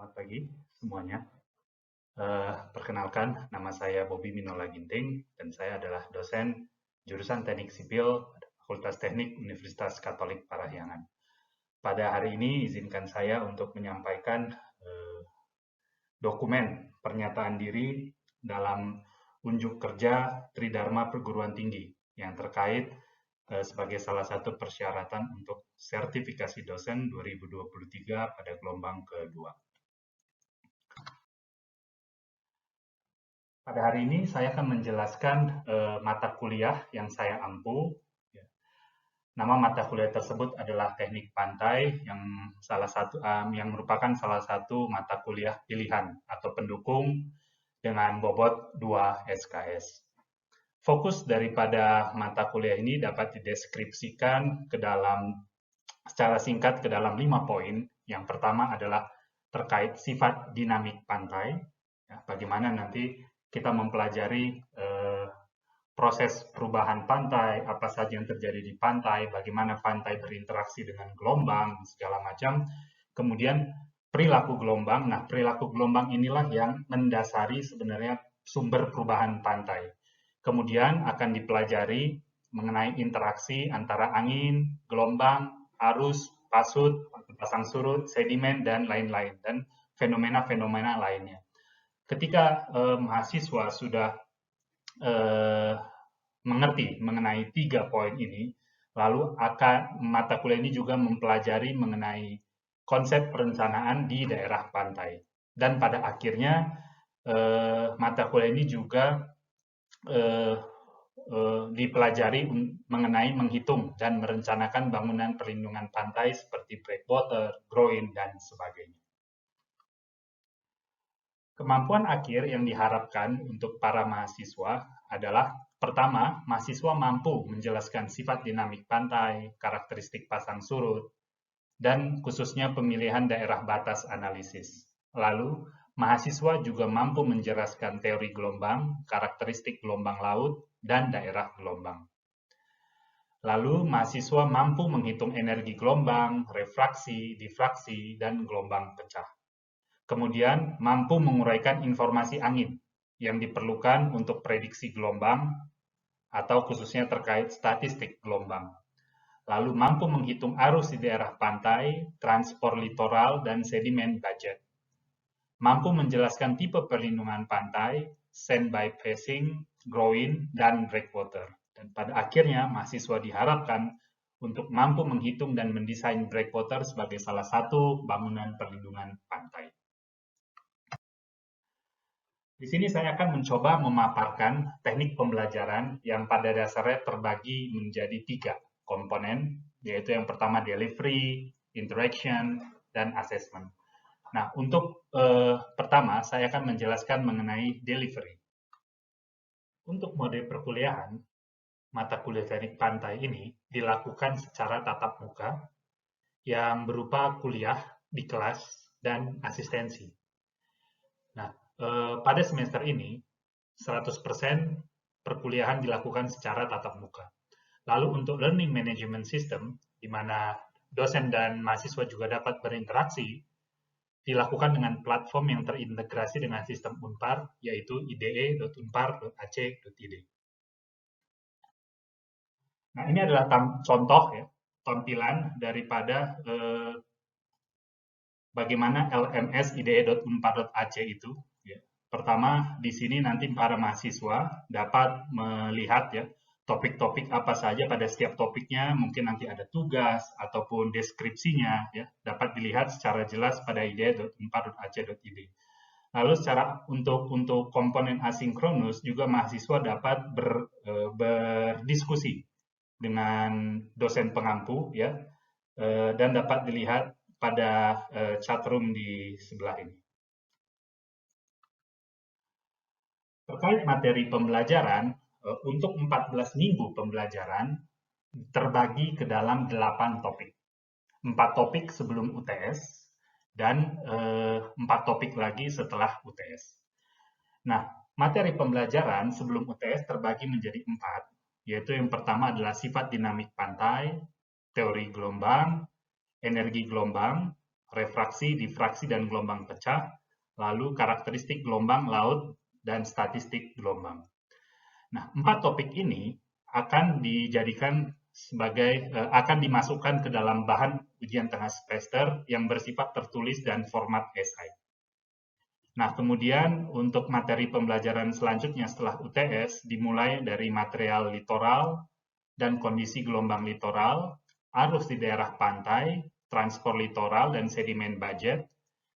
Selamat pagi semuanya. Perkenalkan, nama saya Bobi Minola Ginting dan saya adalah dosen jurusan Teknik Sipil pada Fakultas Teknik Universitas Katolik Parahyangan. Pada hari ini izinkan saya untuk menyampaikan dokumen pernyataan diri dalam unjuk kerja Tridharma Perguruan Tinggi yang terkait sebagai salah satu persyaratan untuk sertifikasi dosen 2023 pada gelombang kedua. Pada hari ini saya akan menjelaskan mata kuliah yang saya ampu. Nama mata kuliah tersebut adalah Teknik Pantai yang merupakan salah satu mata kuliah pilihan atau pendukung dengan bobot 2 SKS. Fokus daripada mata kuliah ini dapat dideskripsikan secara singkat ke dalam 5 poin. Yang pertama adalah terkait sifat dinamik pantai, bagaimana nanti kita mempelajari proses perubahan pantai, apa saja yang terjadi di pantai, bagaimana pantai berinteraksi dengan gelombang, segala macam. Kemudian perilaku gelombang. Nah, perilaku gelombang inilah yang mendasari sebenarnya sumber perubahan pantai. Kemudian akan dipelajari mengenai interaksi antara angin, gelombang, arus, pasut, pasang surut, sedimen, dan lain-lain, dan fenomena-fenomena lainnya. Ketika mahasiswa sudah mengerti mengenai 3 poin ini, lalu mata kuliah ini juga mempelajari mengenai konsep perencanaan di daerah pantai. Dan pada akhirnya mata kuliah ini juga dipelajari mengenai menghitung dan merencanakan bangunan perlindungan pantai seperti breakwater, groin, dan sebagainya. Kemampuan akhir yang diharapkan untuk para mahasiswa adalah pertama, mahasiswa mampu menjelaskan sifat dinamik pantai, karakteristik pasang surut, dan khususnya pemilihan daerah batas analisis. Lalu, mahasiswa juga mampu menjelaskan teori gelombang, karakteristik gelombang laut, dan daerah gelombang. Lalu, mahasiswa mampu menghitung energi gelombang, refraksi, difraksi, dan gelombang pecah. Kemudian, mampu menguraikan informasi angin yang diperlukan untuk prediksi gelombang atau khususnya terkait statistik gelombang. Lalu mampu menghitung arus di daerah pantai, transport litoral, dan sedimen budget. Mampu menjelaskan tipe perlindungan pantai, sand by passing, groin, dan breakwater. Dan pada akhirnya, mahasiswa diharapkan untuk mampu menghitung dan mendesain breakwater sebagai salah satu bangunan perlindungan pantai. Di sini saya akan mencoba memaparkan teknik pembelajaran yang pada dasarnya terbagi menjadi 3 komponen, yaitu yang pertama delivery, interaction, dan assessment. Nah, untuk pertama, saya akan menjelaskan mengenai delivery. Untuk mode perkuliahan, mata kuliah teknik pantai ini dilakukan secara tatap muka yang berupa kuliah di kelas dan asistensi. Nah, pada semester ini, 100% perkuliahan dilakukan secara tatap muka. Lalu untuk learning management system, di mana dosen dan mahasiswa juga dapat berinteraksi, dilakukan dengan platform yang terintegrasi dengan sistem Unpar, yaitu ide.unpar.ac.id. Nah, ini adalah contoh ya, tampilan daripada bagaimana LMS ide.unpar.ac itu. Ya. Pertama, di sini nanti para mahasiswa dapat melihat ya topik-topik apa saja pada setiap topiknya, mungkin nanti ada tugas ataupun deskripsinya ya, dapat dilihat secara jelas pada ide.unpar.ac.id. Lalu untuk komponen asinkronus juga mahasiswa dapat berdiskusi dengan dosen pengampu ya, dan dapat dilihat pada chatroom di sebelah ini. Terkait materi pembelajaran, untuk 14 minggu pembelajaran terbagi ke dalam 8 topik. 4 topik sebelum UTS dan 4 topik lagi setelah UTS. Nah, materi pembelajaran sebelum UTS terbagi menjadi 4, yaitu yang pertama adalah sifat dinamik pantai, teori gelombang, energi gelombang, refraksi, difraksi, dan gelombang pecah, lalu karakteristik gelombang laut, dan statistik gelombang. Nah, 4 topik ini akan dijadikan akan dimasukkan ke dalam bahan ujian tengah semester yang bersifat tertulis dan format esai. Nah, kemudian untuk materi pembelajaran selanjutnya setelah UTS dimulai dari material litoral dan kondisi gelombang litoral, arus di daerah pantai, transport litoral dan sedimen budget,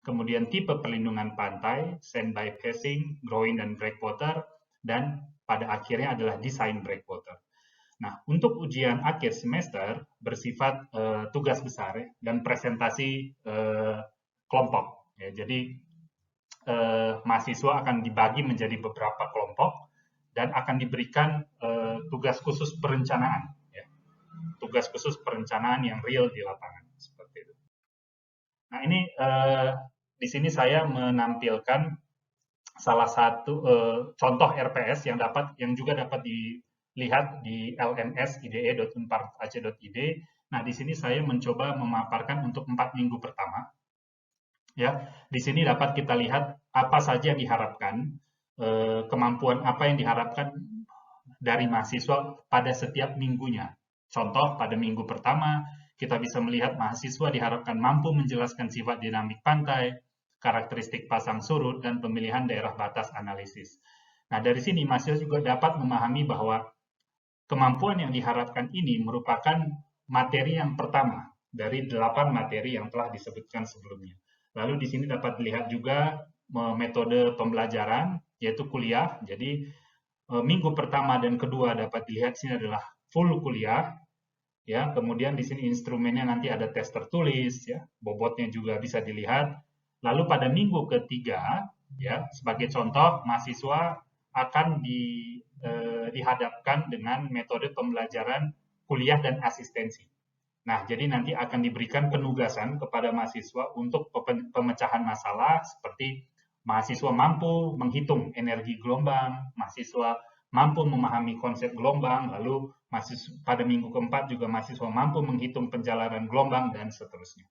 kemudian tipe perlindungan pantai, standby casing, groin dan breakwater, dan pada akhirnya adalah desain breakwater. Nah, untuk ujian akhir semester bersifat tugas besar dan presentasi kelompok. Ya, jadi mahasiswa akan dibagi menjadi beberapa kelompok dan akan diberikan tugas khusus perencanaan, ya. Tugas khusus perencanaan yang real di lapangan seperti itu. Nah, ini di sini saya menampilkan salah satu contoh RPS yang juga dapat dilihat di lns.ide.unpar.ac.id. Nah, di sini saya mencoba memaparkan untuk 4 minggu pertama. Ya, di sini dapat kita lihat apa saja yang diharapkan, kemampuan apa yang diharapkan dari mahasiswa pada setiap minggunya. Contoh, pada minggu pertama, kita bisa melihat mahasiswa diharapkan mampu menjelaskan sifat dinamik pantai, karakteristik pasang surut, dan pemilihan daerah batas analisis. Nah, dari sini mahasiswa juga dapat memahami bahwa kemampuan yang diharapkan ini merupakan materi yang pertama dari 8 materi yang telah disebutkan sebelumnya. Lalu di sini dapat dilihat juga metode pembelajaran, yaitu kuliah. Jadi minggu pertama dan kedua dapat dilihat sini adalah full kuliah. Ya, kemudian di sini instrumennya nanti ada tes tertulis, ya, bobotnya juga bisa dilihat. Lalu pada minggu ketiga, ya, sebagai contoh, mahasiswa akan dihadapkan dengan metode pembelajaran kuliah dan asistensi. Nah, jadi nanti akan diberikan penugasan kepada mahasiswa untuk pemecahan masalah seperti mahasiswa mampu menghitung energi gelombang, mahasiswa mampu memahami konsep gelombang, lalu pada minggu keempat juga mahasiswa mampu menghitung penjalanan gelombang, dan seterusnya.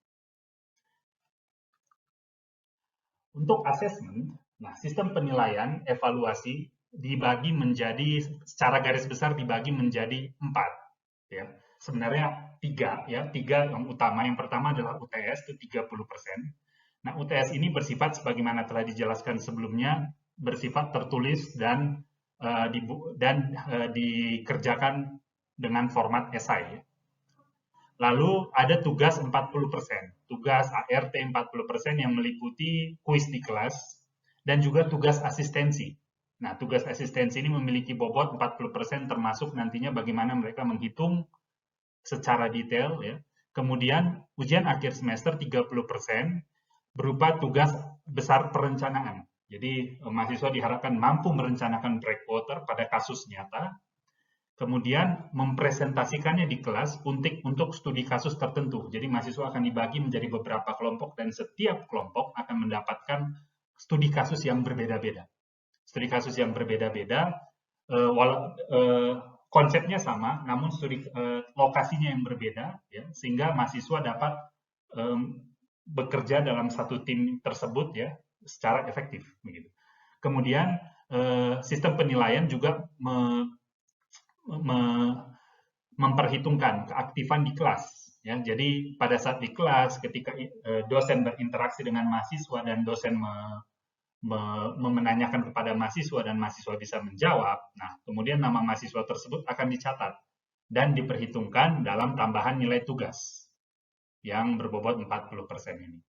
Untuk asesmen, nah, sistem penilaian evaluasi dibagi menjadi, secara garis besar dibagi menjadi 4. Ya. Sebenarnya 3 yang utama. Yang pertama adalah UTS, itu 30%. Nah, UTS ini bersifat sebagaimana telah dijelaskan sebelumnya, bersifat tertulis dan dikerjakan dengan format esai. Lalu ada tugas 40%, tugas ART 40% yang meliputi kuis di kelas dan juga tugas asistensi. Nah, tugas asistensi ini memiliki bobot 40% termasuk nantinya bagaimana mereka menghitung secara detail, ya. Kemudian ujian akhir semester 30% berupa tugas besar perencanaan. Jadi mahasiswa diharapkan mampu merencanakan breakwater pada kasus nyata, kemudian mempresentasikannya di kelas untuk studi kasus tertentu. Jadi mahasiswa akan dibagi menjadi beberapa kelompok dan setiap kelompok akan mendapatkan studi kasus yang berbeda-beda. Studi kasus yang berbeda-beda, konsepnya sama, namun lokasinya yang berbeda, ya, sehingga mahasiswa dapat bekerja dalam satu tim tersebut, ya, secara efektif. Begitu. Kemudian sistem penilaian juga memperhitungkan keaktifan di kelas. Ya, jadi pada saat di kelas, ketika dosen berinteraksi dengan mahasiswa dan dosen menanyakan kepada mahasiswa dan mahasiswa bisa menjawab, nah kemudian nama mahasiswa tersebut akan dicatat dan diperhitungkan dalam tambahan nilai tugas yang berbobot 40% ini.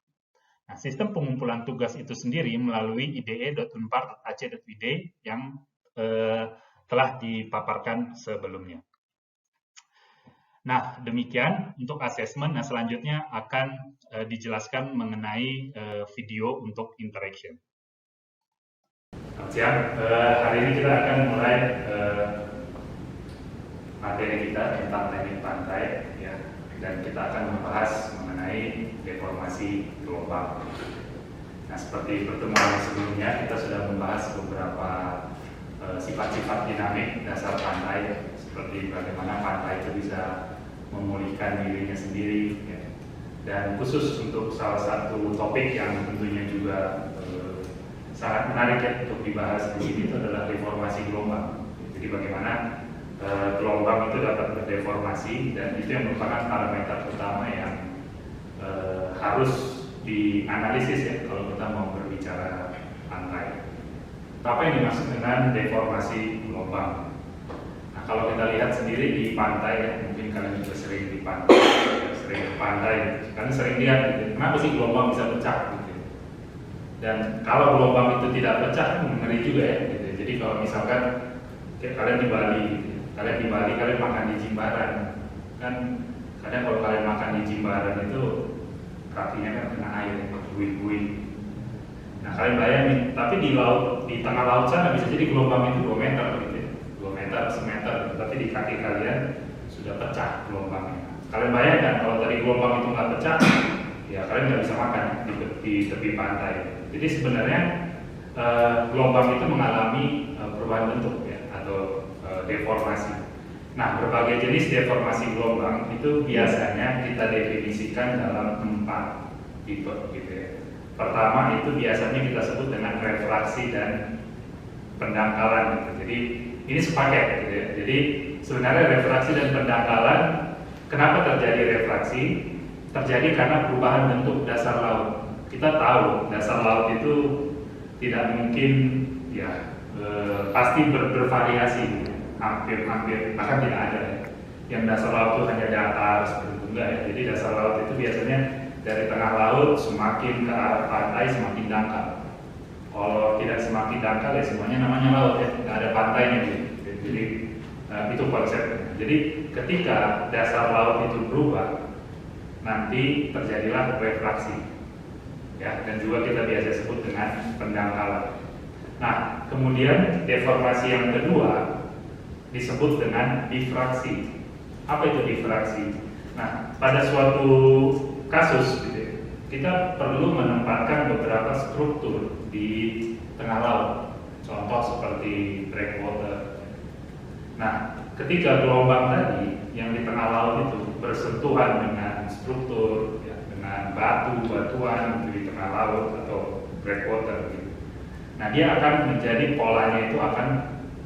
Nah, sistem pengumpulan tugas itu sendiri melalui ide.unpar.ac.id yang telah dipaparkan sebelumnya. Nah, demikian untuk asesmen. Nah, selanjutnya akan dijelaskan mengenai video untuk interaction. Selamat siang, hari ini kita akan mulai materi kita tentang teknik pantai, ya, dan kita akan membahas mengenai deformasi gelombang. Nah, seperti pertemuan sebelumnya, kita sudah membahas beberapa sifat-sifat dinamik dasar pantai, seperti bagaimana pantai itu bisa memulihkan dirinya sendiri, ya. Dan khusus untuk salah satu topik yang tentunya juga sangat menarik ya untuk dibahas di sini itu adalah deformasi gelombang. Jadi bagaimana gelombang itu dapat berdeformasi, dan itu yang merupakan parameter utama yang harus dianalisis ya kalau kita mau berbicara pantai. Apa yang dimaksud dengan deformasi gelombang? Nah, kalau kita lihat sendiri di pantai ya, mungkin kalian juga sering di pantai, sering ke pantai, kalian sering lihat gitu, kenapa sih gelombang bisa pecah gitu. Dan kalau gelombang itu tidak pecah, ngeri juga ya gitu. Jadi kalau misalkan kalian di Bali gitu, kalian makan di Jimbaran, kan kadang kalau kalian makan di Jimbaran itu kakinya kan kena air, buih-buih. Nah kalian bayangin, tapi di laut, di tengah laut sana bisa jadi gelombang itu 2 meter gitu ya. 2 meter, semeter, tapi di kaki kalian sudah pecah gelombangnya. Kalian bayangkan kalau tadi gelombang itu nggak pecah, ya kalian nggak bisa makan di tepi pantai. Jadi sebenarnya gelombang itu mengalami perubahan bentuk ya, atau deformasi. Nah, berbagai jenis deformasi gelombang itu biasanya kita definisikan dalam 4 tipe gitu ya. Pertama itu biasanya kita sebut dengan refraksi dan pendangkalan gitu. Jadi ini sepaket gitu ya. Jadi sebenarnya refraksi dan pendangkalan, kenapa terjadi refraksi? Terjadi karena perubahan bentuk dasar laut. Kita tahu dasar laut itu tidak mungkin ya pasti bervariasi gitu. Hampir bahkan tidak ada ya. Yang dasar laut itu hanya datar seperti itu, enggak ya. Jadi dasar laut itu biasanya dari tengah laut semakin ke arah pantai semakin dangkal. Kalau tidak semakin dangkal ya semuanya namanya laut ya, nggak ada pantainya gitu. Jadi itu konsepnya. Jadi ketika dasar laut itu berubah, nanti terjadilah refraksi ya, dan juga kita biasa sebut dengan pendangkalan. Nah kemudian deformasi yang kedua disebut dengan difraksi. Apa itu difraksi? Nah, pada suatu kasus gitu, kita perlu menempatkan beberapa struktur di tengah laut. Contoh seperti breakwater. Nah, ketika gelombang tadi yang di tengah laut itu bersentuhan dengan struktur, ya, dengan batuan di tengah laut atau breakwater gitu. Nah, dia akan menjadi polanya itu akan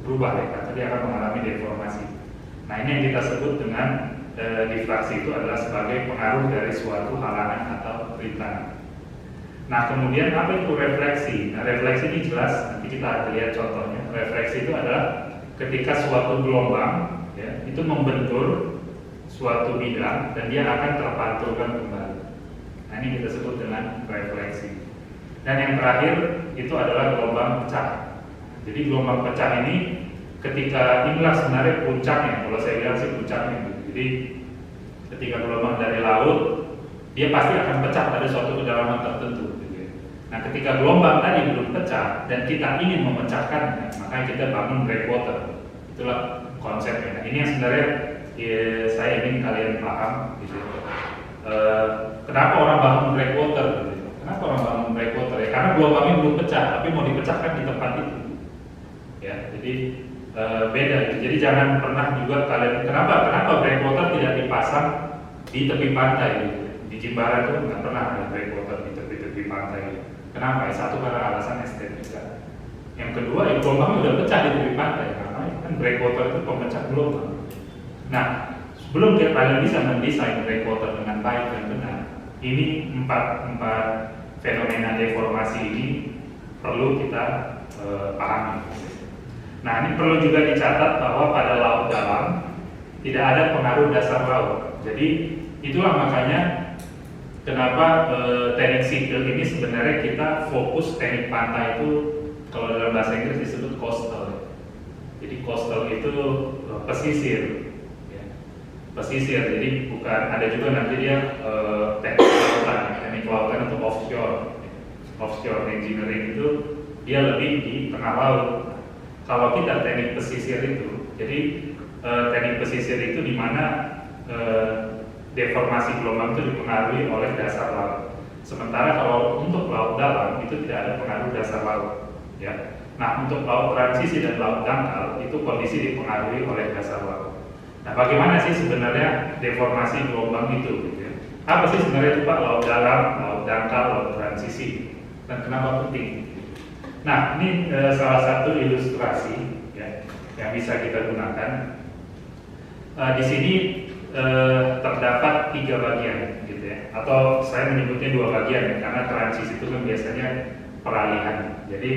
berubah ya, atau dia akan mengalami deformasi. Nah ini yang kita sebut dengan difraksi, itu adalah sebagai pengaruh dari suatu halangan atau rintangan. Nah kemudian apa itu refleksi? Nah refleksi ini jelas, nanti kita akan lihat contohnya. Refleksi itu adalah ketika suatu gelombang ya, itu membentur suatu bidang dan dia akan terpantulkan kembali. Nah ini kita sebut dengan refleksi. Dan yang terakhir itu adalah gelombang pecah. Jadi gelombang pecah ini ketika inilah sebenarnya puncaknya, kalau saya bilang sih puncaknya. Jadi ketika gelombang dari laut, dia pasti akan pecah pada suatu kedalaman tertentu. Nah ketika gelombang tadi belum pecah dan kita ingin memecahkannya, maka kita bangun breakwater. Itulah konsepnya. Nah, ini yang sebenarnya saya ingin kalian paham. Gitu. Kenapa orang bangun breakwater? Gitu. Kenapa orang bangun breakwater? Ya, karena gelombangnya belum pecah, tapi mau dipecahkan di tempat itu. Ya, jadi beda. Jadi jangan pernah juga kalian kenapa breakwater tidak dipasang di tepi pantai gitu. Di Jimbaran itu nggak pernah ada breakwater di tepi pantai. Kenapa? Satu karena alasan estetika. Yang kedua, ya gelombang udah pecah di tepi pantai. Karena kan breakwater itu pemecah gelombang. Nah, sebelum kalian bisa mendesain breakwater dengan baik dan benar, ini empat fenomena deformasi ini perlu kita pahami. Nah ini perlu juga dicatat bahwa pada laut dalam tidak ada pengaruh dasar laut. Jadi itulah makanya kenapa teknik sipil ini sebenarnya kita fokus teknik pantai itu kalau dalam bahasa Inggris disebut coastal. Jadi coastal itu pesisir, ya. Pesisir. Jadi bukan, ada juga nanti dia teknik lautan itu offshore engineering itu dia lebih di tengah laut. Kalau kita teknik pesisir itu, jadi teknik pesisir itu di mana deformasi gelombang itu dipengaruhi oleh dasar laut. Sementara kalau untuk laut dalam itu tidak ada pengaruh dasar laut. Ya. Nah untuk laut transisi dan laut dangkal itu kondisi dipengaruhi oleh dasar laut. Nah bagaimana sih sebenarnya deformasi gelombang itu? Gitu ya? Apa sih sebenarnya itu Pak laut dalam, laut dangkal, laut transisi, dan kenapa penting? Nah, ini salah satu ilustrasi ya, yang bisa kita gunakan. Di sini terdapat 3 bagian, gitu ya, atau saya menyebutnya 2 bagian ya, karena transisi itu kan biasanya peralihan. Jadi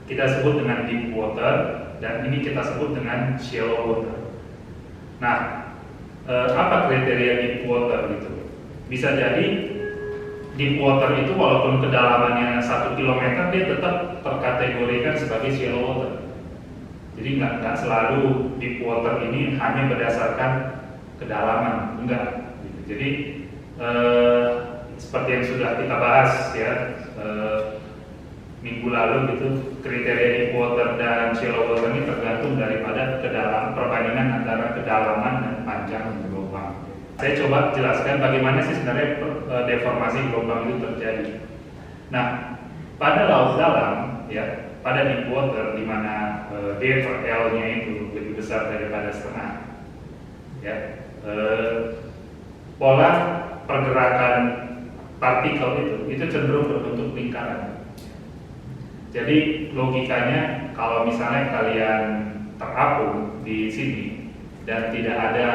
kita sebut dengan deep water dan ini kita sebut dengan shallow water. Nah, apa kriteria deep water gitu? Bisa jadi deep water itu walaupun kedalamannya 1 km dia tetap terkategorikan sebagai shallow water. Jadi nggak selalu deep water ini hanya berdasarkan kedalaman, enggak. Jadi seperti yang sudah kita bahas ya minggu lalu gitu, kriteria deep water dan shallow water ini tergantung daripada perbandingan antara kedalaman dan panjang gelombang. Saya coba jelaskan bagaimana sih sebenarnya deformasi gelombang itu terjadi. Nah, pada laut dalam ya, pada deep water di mana D per L-nya itu lebih besar daripada setengah ya, pola pergerakan partikel itu cenderung berbentuk lingkaran. Jadi logikanya kalau misalnya kalian terapung di sini dan tidak ada,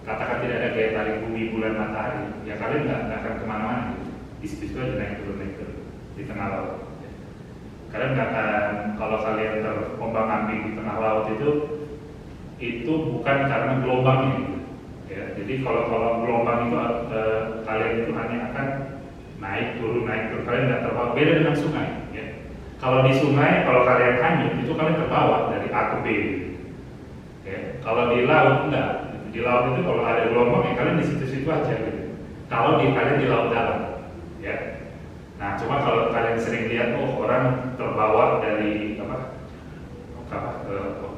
katakan tidak ada gaya tarik bumi, bulan, matahari, ya kalian nggak akan kemana-mana. Di situ aja naik turun di tengah laut. Kalian nggak akan, kalau kalian terombang-ambing di tengah laut itu bukan karena gelombangnya. Ya, jadi kalau gelombang itu kalian itu hanya akan naik turun, kalian nggak terbawa. Beda dengan sungai. Ya. Kalau di sungai, kalau kalian hanyut itu kalian terbawa dari A ke B. Ya. Kalau di laut enggak. Di laut itu kalau ada gelombang ya kalian di situ-situ aja. Gitu. Kalau kalian di laut dalam, ya. Nah, cuma kalau kalian sering lihat orang terbawa dari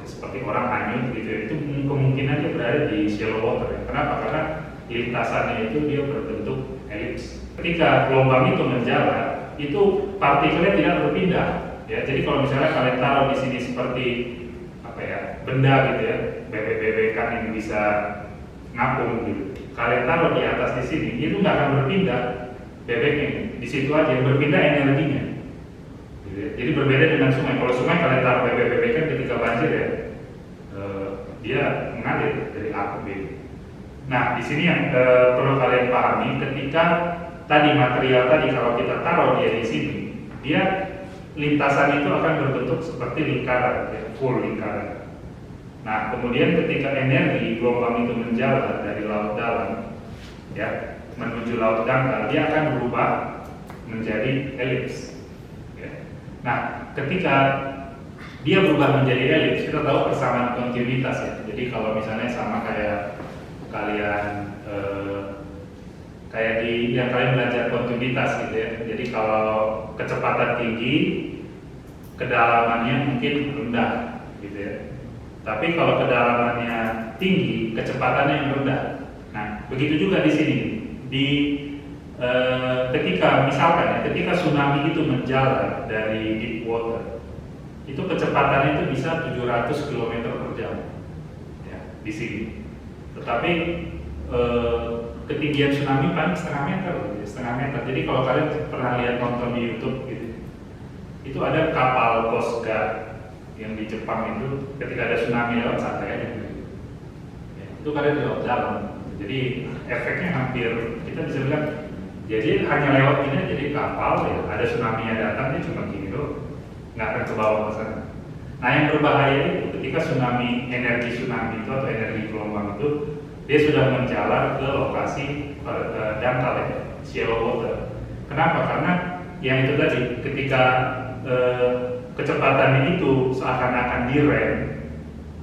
seperti orang hanyut gitu, itu kemungkinan dia berada di shallow water. Ya. Kenapa? Karena lintasannya itu dia berbentuk elips. Ketika gelombang itu menjalar, itu partikelnya tidak berpindah. Ya, jadi kalau misalnya kalian taruh di sini seperti benda gitu ya, bebek-bebekan yang bisa ngapung gitu. Kalian taruh di atas di sini, itu nggak akan berpindah bebeknya. Di situ aja yang berpindah energinya. Gitu ya. Jadi berbeda dengan sungai. Kalau sungai kalian taruh bebek-bebekan ketika banjir ya, dia mengalir dari A ke B. Nah, di sini yang perlu kalian pahami, ketika tadi material tadi kalau kita taruh dia di sini, dia lintasan itu akan berbentuk seperti lingkaran, ya, full lingkaran. Nah, kemudian ketika energi gelombang itu menjalar dari laut dalam, ya, menuju laut dangkal, dia akan berubah menjadi elips. Ya. Nah, ketika dia berubah menjadi elips, kita tahu persamaan kontinuitas ya. Jadi kalau misalnya sama kayak kalian kayak di yang kalian belajar kontinuitas gitu ya. Jadi kalau kecepatan tinggi, kedalamannya mungkin rendah gitu ya. Tapi kalau kedalamannya tinggi, kecepatannya yang rendah. Nah, begitu juga di sini. Ketika misalkan ya, ketika tsunami itu menjalar dari deep water, itu kecepatannya itu bisa 700 km per jam ya, di sini. Tetapi ketinggian tsunami paling setengah meter. Jadi kalau kalian pernah lihat nonton di YouTube gitu, itu ada kapal Coast Guard yang di Jepang itu ketika ada tsunami lewat santai aja gitu. Ya, itu kalian di laut dalam. Jadi efeknya hampir kita bisa bilang, jadi hanya lewat ini jadi kapal ya, ada tsunami yang datang dia cuma gini loh, nggak akan ke bawah ke sana. Nah, yang berbahaya itu ketika energi tsunami itu atau energi gelombang itu dia sudah menjalar ke lokasi dangkal ya, shallow water. Kenapa? Karena yang itu tadi, ketika kecepatan itu seakan-akan direm,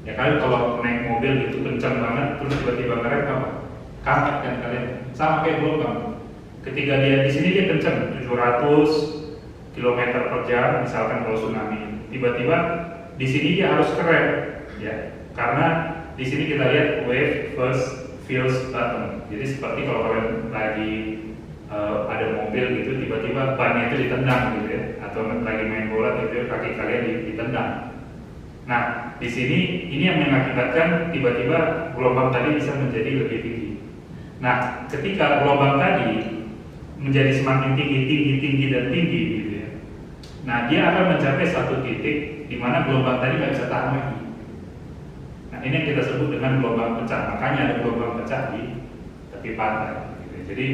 ya kalian kalau naik mobil gitu kencang banget terus tiba-tiba ngerem apa? Kaget kan kalian? Sama kayak gelombang. Ketika dia di sini dia kencang 700 km per jam, misalkan kalau tsunami, tiba-tiba di sini dia harus kerem, ya, karena di sini kita lihat wave first feels bottom. Jadi seperti kalau kalian lagi ada mobil gitu, tiba-tiba bannya itu ditendang gitu ya, atau lagi main bola gitu, kaki kalian ditendang. Nah, di sini ini yang mengakibatkan tiba-tiba gelombang tadi bisa menjadi lebih tinggi. Nah, ketika gelombang tadi menjadi semakin tinggi dan tinggi gitu ya. Nah, dia akan mencapai satu titik di mana gelombang tadi nggak bisa tahan lagi. Nah, ini yang kita sebut dengan gelombang pecah. Makanya ada gelombang pecah di tepi pantai. Gitu. Jadi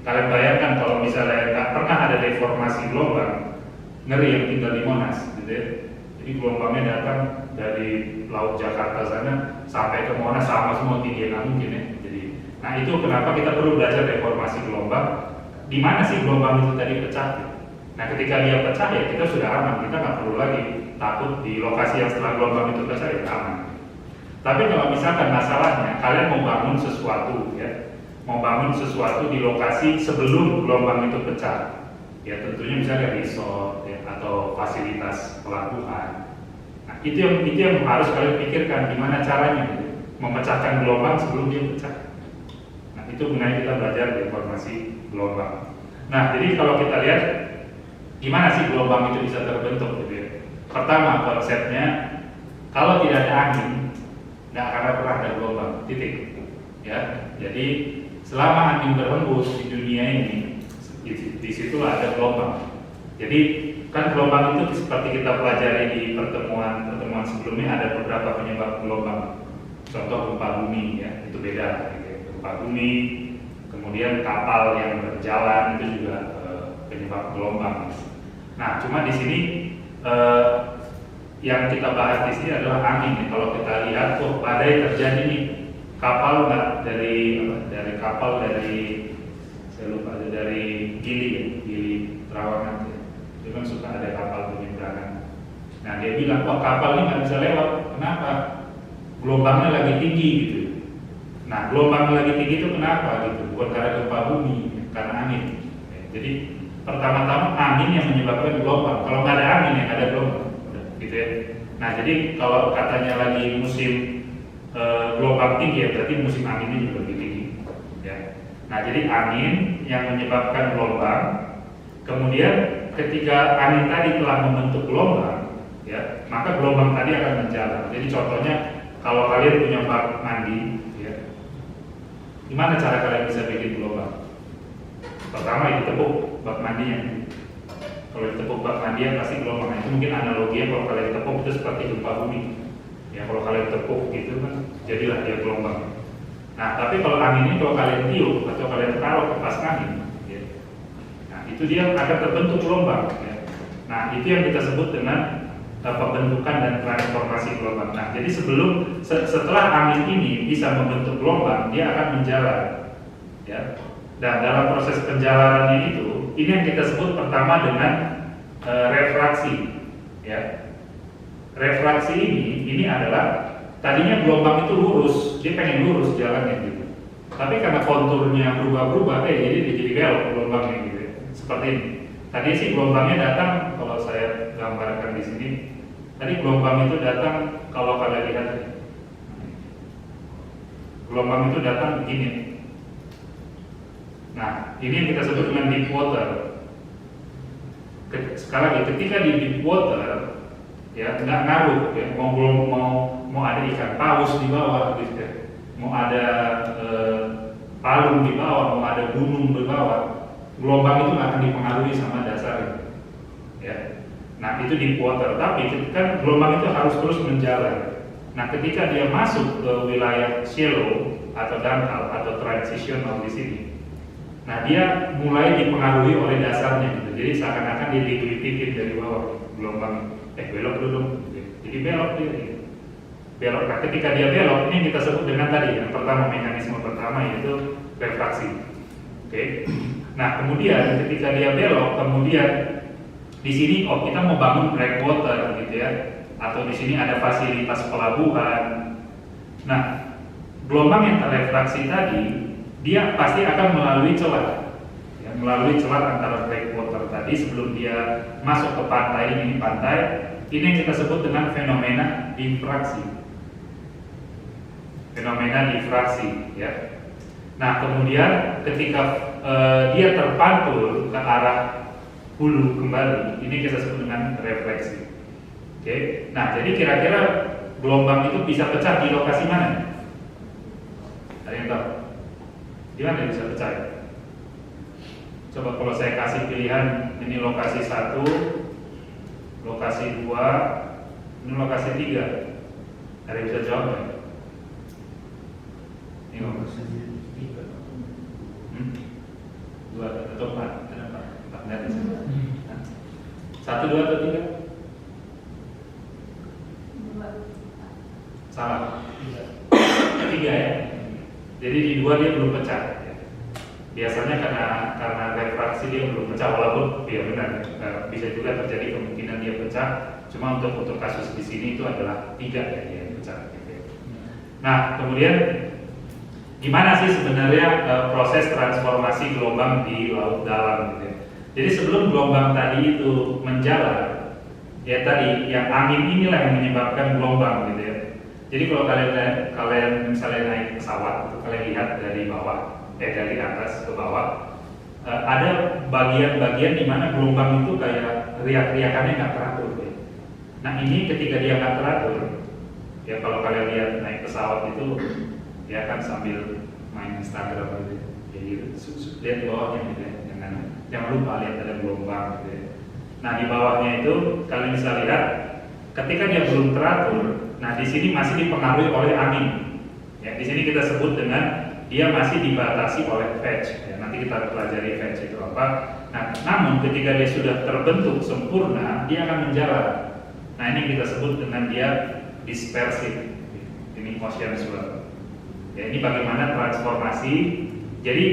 kalian bayangkan kalau misalnya nggak pernah ada deformasi gelombang, ngeri yang tinggal di Monas, gitu ya. Jadi gelombangnya datang dari Laut Jakarta sana sampai ke Monas sama semua tinggi, nggak mungkin ya. Jadi, nah itu kenapa kita perlu belajar deformasi gelombang. Di mana sih gelombang itu tadi pecah? Nah, ketika dia pecah ya kita sudah aman, kita nggak perlu lagi takut di lokasi yang setelah gelombang itu pecah ya aman. Tapi kalau misalkan masalahnya kalian mau bangun sesuatu ya, mau bangun sesuatu di lokasi sebelum gelombang itu pecah, ya tentunya misalnya resort ya, atau fasilitas pelabuhan. Nah, itu yang harus kalian pikirkan gimana caranya memecahkan gelombang sebelum dia pecah. Nah, itu gunanya kita belajar deformasi gelombang. Nah, jadi kalau kita lihat gimana sih gelombang itu bisa terbentuk gitu ya. Pertama konsepnya, kalau tidak ada angin, nggak akan pernah ada gelombang, titik. Ya, jadi selama angin berhembus di dunia ini, di situ ada gelombang. Jadi kan gelombang itu seperti kita pelajari di pertemuan sebelumnya ada beberapa penyebab gelombang. Contoh gempa bumi ya, itu beda. Gitu ya. Gempa bumi, kemudian kapal yang berjalan itu juga penyebab gelombang. Nah, cuma di sini yang kita bahas di sini adalah angin. Kalau kita lihat, badai terjadi nih, kapal nggak dari saya lupa dari Gili Trawangan. Itu kan suka ada kapal penyeberangan. Nah, dia bilang, kapal ini nggak bisa lewat. Kenapa? Gelombangnya lagi tinggi gitu. Nah, gelombang lagi tinggi itu kenapa gitu? Bukan karena gempa bumi, karena angin. Jadi pertama-tama angin yang menyebabkan gelombang. Kalau nggak ada angin yang ada gelombang, gitu ya. Nah, jadi kalau katanya lagi musim gelombang tinggi ya berarti musim anginnya juga lebih tinggi. Ya. Nah, jadi angin yang menyebabkan gelombang. Kemudian ketika angin tadi telah membentuk gelombang, ya, maka gelombang tadi akan menjalar. Jadi contohnya kalau kalian punya bak mandi. Gimana cara kalian bisa bikin gelombang? Pertama ditepuk bak mandinya. Kalau ditepuk bak mandinya pasti gelombang. Itu mungkin analoginya kalau kalian tepuk itu seperti gempa bumi. Ya kalau kalian tepuk gitu kan jadilah dia gelombang. Nah tapi kalau angin ini kalau kalian tiup atau kalian taruh ke pas angin, ya, nah itu dia akan terbentuk gelombang. Ya. Nah itu yang kita sebut dengan pembentukan dan transformasi gelombang. Nah, jadi setelah angin ini bisa membentuk gelombang, dia akan menjalar, ya. Dan dalam proses penjalarannya itu, ini yang kita sebut pertama dengan refraksi, ya. Refraksi ini adalah tadinya gelombang itu lurus, dia pengen lurus jalannya gitu. Tapi karena konturnya berubah-ubah, jadi belok gelombangnya gitu, ya. Seperti ini. Tadi sih gelombangnya datang, kalau saya gambarkan di sini. Tadi gelombang itu datang, kalau kalian lihat, gelombang itu datang begini. Nah, ini yang kita sebut dengan deep water. Sekali lagi, ketika di deep water, ya nggak ngaruh, ya mau ada ikan paus di bawah, gitu ya. Mau ada palung di bawah, mau ada gunung di bawah, gelombang itu nggak akan dipengaruhi sama dasarnya. Ya. Nah itu deep water, tapi kan gelombang itu harus terus menjalar. Nah ketika dia masuk ke wilayah shallow atau dangkal atau transitional di sini, nah dia mulai dipengaruhi oleh dasarnya gitu. Jadi seakan-akan dia digelipitin dari bawah gelombang. Belok dulu, jadi belok dia. Gitu. Belok. Nah ketika dia belok, ini kita sebut dengan tadi yang pertama, mekanisme pertama yaitu refraksi. Oke. Nah kemudian ketika dia belok, kemudian di sini kita mau bangun breakwater gitu ya, atau di sini ada fasilitas pelabuhan. Nah, gelombang yang terrefraksi tadi, dia pasti akan melalui celah, ya, melalui celah antara breakwater tadi sebelum dia masuk ke pantai ini pantai. Ini yang kita sebut dengan fenomena difraksi. Fenomena difraksi, ya. Nah, kemudian ketika dia terpantul ke arah hulu kembali, ini kita sebut dengan refleksi. Oke. Nah, jadi kira-kira gelombang itu bisa pecah di lokasi mana? Ada yang tahu? Gimana bisa pecah ya? Coba kalau saya kasih pilihan, ini lokasi 1, lokasi 2, ini lokasi 3. Ada yang bisa jawab nggak? Ini lokasi 3. 2 atau 4? Ada 4 dari sini. 1, 2 atau 3? Salah. 3 ya. Jadi di 2 dia belum pecah. Biasanya karena refraksi dia belum pecah, walaupun ya benar bisa juga terjadi kemungkinan dia pecah. Cuma untuk kasus di sini itu adalah 3 ya yang pecah. Nah kemudian gimana sih sebenarnya proses transformasi gelombang di laut dalam? Gitu ya. Jadi sebelum gelombang tadi itu menjalar, ya tadi yang angin inilah yang menyebabkan gelombang gitu ya. Jadi kalau kalian misalnya naik pesawat, itu kalian lihat dari bawah, dari atas ke bawah, ada bagian-bagian di mana gelombang itu kayak riak-riakannya nggak teratur. Ya. Nah ini ketika dia nggak teratur, ya kalau kalian lihat naik pesawat itu, ya kan sambil main Instagram gitu, ya gitu, lihat di bawahnya gitu ya, jangan lupa lihat ada gelombang gitu ya. Nah di bawahnya itu kalian bisa lihat, ketika dia belum teratur, nah di sini masih dipengaruhi oleh angin. Ya di sini kita sebut dengan dia masih dibatasi oleh wedge. Ya, nanti kita pelajari wedge itu apa. Nah, namun ketika dia sudah terbentuk sempurna, dia akan menjalar. Nah, ini kita sebut dengan dia dispersif. Ini motion swirl. Ya, ini bagaimana transformasi. Jadi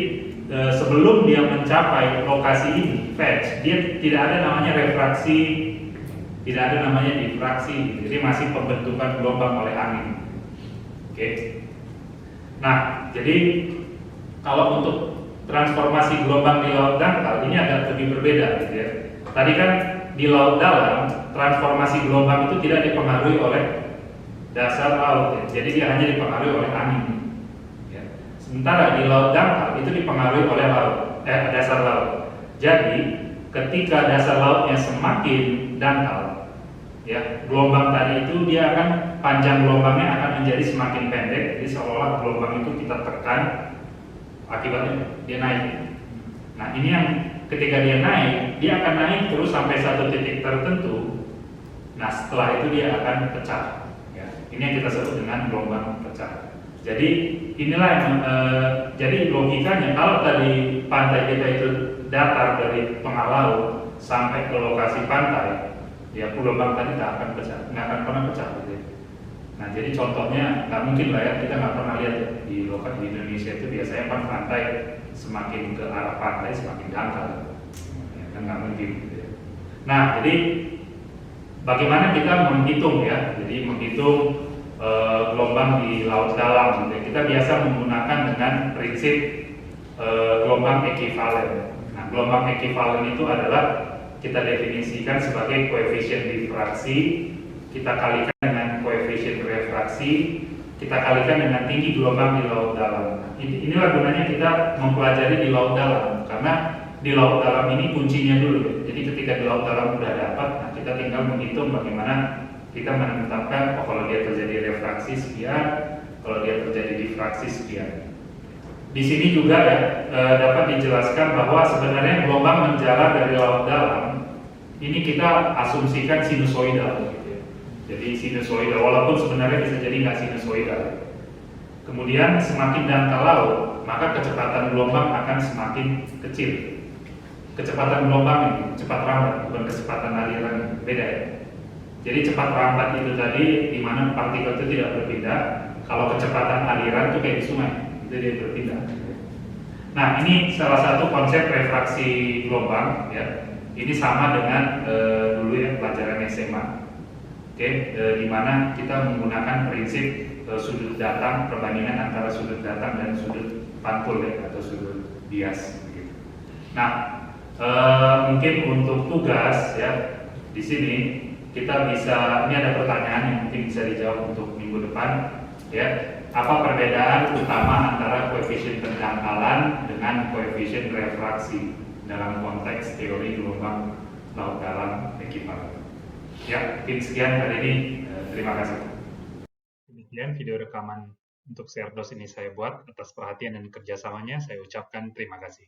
sebelum dia mencapai lokasi ini, wedge, dia tidak ada namanya refraksi, tidak ada namanya difraksi. Jadi masih pembentukan gelombang oleh angin. Oke. Nah, jadi kalau untuk transformasi gelombang di laut dangkal ini agak lebih berbeda gitu ya. Tadi kan di laut dalam transformasi gelombang itu tidak dipengaruhi oleh dasar laut ya. Jadi dia hanya dipengaruhi oleh angin. Ya. Sementara di laut dangkal itu dipengaruhi oleh dasar laut. Jadi ketika dasar lautnya semakin dangkal, ya gelombang tadi itu dia akan panjang gelombangnya akan menjadi semakin pendek, jadi seolah-olah gelombang itu kita tekan, akibatnya dia naik. Nah ini yang ketika dia naik, dia akan naik terus sampai satu titik tertentu. Nah setelah itu dia akan pecah. Ya. Ini yang kita sebut dengan gelombang pecah. Jadi inilah yang, jadi logikanya kalau tadi pantai kita itu datar dari tengah laut sampai ke lokasi pantai, ya gelombang tadi nggak akan pernah pecah gitu. Nah jadi contohnya nggak mungkin lah ya, kita nggak pernah lihat ya, di lokasi di Indonesia itu biasanya kan pantai semakin ke arah pantai semakin dangkal, ya, kan nggak mungkin gitu ya. Nah jadi bagaimana kita menghitung ya, jadi menghitung gelombang di laut dalam gitu ya. Kita biasa menggunakan dengan prinsip gelombang ekivalen. Nah gelombang ekivalen itu adalah kita definisikan sebagai koefisien difraksi, kita kalikan dengan koefisien refraksi, kita kalikan dengan tinggi gelombang di laut dalam. Inilah gunanya kita mempelajari di laut dalam, karena di laut dalam ini kuncinya dulu. Jadi ketika di laut dalam sudah dapat, nah kita tinggal menghitung bagaimana kita menetapkan kalau dia terjadi refraksi sekian, kalau dia terjadi difraksi sekian. Di sini juga ya dapat dijelaskan bahwa sebenarnya gelombang menjalar dari laut dalam ini kita asumsikan sinusoidal. Jadi sinusoidal, walaupun sebenarnya bisa jadi nggak sinusoidal. Kemudian semakin dangkal laut, maka kecepatan gelombang akan semakin kecil. Kecepatan gelombang ini cepat rambat, bukan kecepatan aliran, beda ya. Jadi cepat rambat itu tadi di mana partikel itu tidak berpindah. Kalau kecepatan aliran itu kayak di sungai, itu dia berpindah. Nah ini salah satu konsep refraksi gelombang ya. Ini sama dengan dulu ya pelajaran SMA. Di mana kita menggunakan prinsip sudut datang, perbandingan antara sudut datang dan sudut pantul ya, atau sudut bias. Gitu. Nah, mungkin untuk tugas ya di sini kita bisa, ini ada pertanyaan yang mungkin bisa dijawab untuk minggu depan ya. Apa perbedaan utama antara koefisien pendangkalan dengan koefisien refraksi dalam konteks teori gelombang laut dalam ekivalen? Ya, mungkin sekian hari ini. Terima kasih. Demikian video rekaman untuk share dos ini saya buat. Atas perhatian dan kerjasamanya saya ucapkan terima kasih.